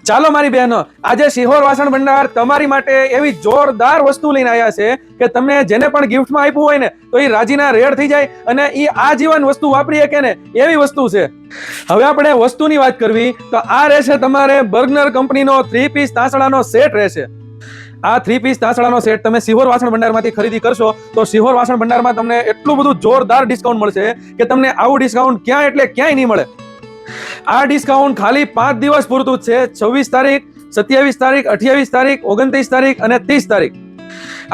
ચાલો મારી બહેનો, આજે સિહોર વાસણ ભંડાર તમારી માટે એવી જોરદાર વસ્તુ લઈને આવ્યા છે કે તમે જેને પણ ગિફ્ટમાં આપ્યું હોય ને તો એ રાજીના રેડ થઈ જાય અને એ આજીવન વસ્તુ વાપરી શકે ને એવી વસ્તુ છે. હવે આપણે વસ્તુની વાત કરવી તો આ રહેશે તમારે બર્ગનર કંપનીનો 3 પીસ તાંસળાનો સેટ રહેશે. આ 3 પીસ તાંસળાનો સેટ તમે સિહોર વાસણ ભંડારમાંથી ખરીદી કરશો તો સિહોર વાસણ ભંડારમાં તમને એટલું બધું જોરદાર ડિસ્કાઉન્ટ મળશે કે તમને આવું ડિસ્કાઉન્ટ ક્યાં એટલે ક્યાંય નહીં મળે. આ ડિસ્કાઉન્ટ ખાલી 5 દિવસ પૂરતું જ છે. 26 તારીખ, 27 તારીખ, 28 તારીખ, 29 તારીખ અને 30 તારીખ.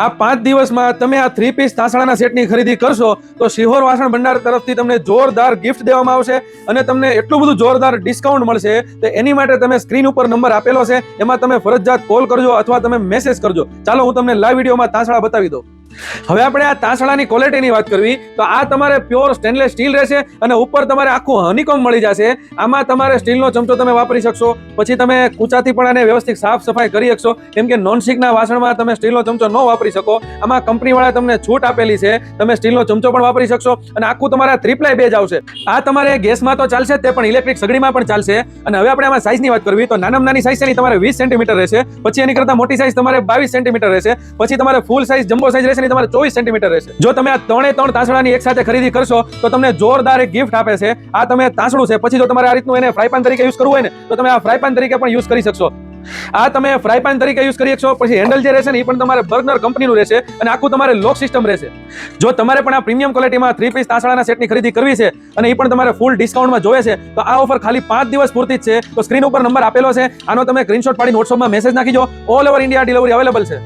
આ 5 દિવસમાં તમે આ 3 પીસ તાંસળાના સેટની ખરીદી કરશો તો સિહોર વાસણ ભંડાર તરફથી તમને જોરદાર ગિફ્ટ દેવામાં આવશે અને તમને એટલું બધું જોરદાર ડિસ્કાઉન્ટ મળશે. તો એની માટે તમે સ્ક્રીન ઉપર નંબર આપેલો છે, એમાં તમે ફરજિયાત કોલ કરજો અથવા તમે મેસેજ કરજો. ચાલો હું તમને લાઈવ વિડીયોમાં તાંસળા બતાવી દઉં. હવે આપણે આ તાંસળાની ક્વોલિટીની વાત કરવી તો આ તમારે પ્યોર સ્ટેનલેસ સ્ટીલ રહેશે અને ઉપર તમારે આખું હનીકોમ્બ મળી જશે. આમાં તમારે સ્ટીલનો ચમચો તમે વાપરી શકશો, પછી તમે કૂચાથી પણ આને વ્યવસ્થિત સાફ સફાઈ કરી શકશો, કેમ કે નોનસ્ટિકના વાસણમાં તમે સ્ટીલનો ચમચો ન વાપરી શકો. આમાં કંપનીવાળા તમને છૂટ આપેલી છે, તમે સ્ટીલનો ચમચો પણ વાપરી શકશો અને આખું તમારા 3ply બેઝ આવશે. આ તમારે ગેસમાં તો ચાલશે જ, તે પણ ઇલેક્ટ્રિક સગડીમાં પણ ચાલશે. અને હવે આપણે આમાં સાઇઝની વાત કરવી તો નાનામાં નાની સાઇઝ છે તમારે 20 સેન્ટીમીટર રહેશે, પછી એની કરતા મોટી સાઇઝ તમારે 22 સેન્ટીમીટર રહેશે, પછી તમારે ફૂલ સાઇઝ જમ્બો સાઇઝ રહેશે તમારે 24 સેન્ટીમીટર રહેશે. જો તમે આ 3 તાંસળાની એક સાથે ખરીદી કરશો તો તમને જોરદાર એક ગિફ્ટ આપે છે. આ તમે તાંસળું છે, પછી જો તમારે આ રીતનું એને ફ્રાય પેન તરીકે યુઝ કરવું હોય ને તો તમે આ ફ્રાય પેન તરીકે પણ યુઝ કરી શકશો. આ તમે ફ્રાય પેન તરીકે યુઝ કરી શકશો. પછી હેન્ડલ જે રહેશે ને એ પણ તમારે બર્ગનર કંપનીનું રહેશે અને આખું તમારે લોક સિસ્ટમ રહેશે. જો તમારે પણ આ પ્રીમિયમ ક્વોલિટીમાં 3 પીસ તાંસળાના સેટની ખરીદી કરવી છે અને એ પણ તમારે ફૂલ ડિસ્કાઉન્ટમાં જોઈએ છે તો આ ઓફર ખાલી 5 દિવસ પૂરતી જ છે. તો સ્ક્રીન ઉપર નંબર આપેલો છે, આનો તમે સ્ક્રીનશોટ પાડીને વોટ્સઅપમાં મેસેજ નાખીજો. All over India delivery available છે.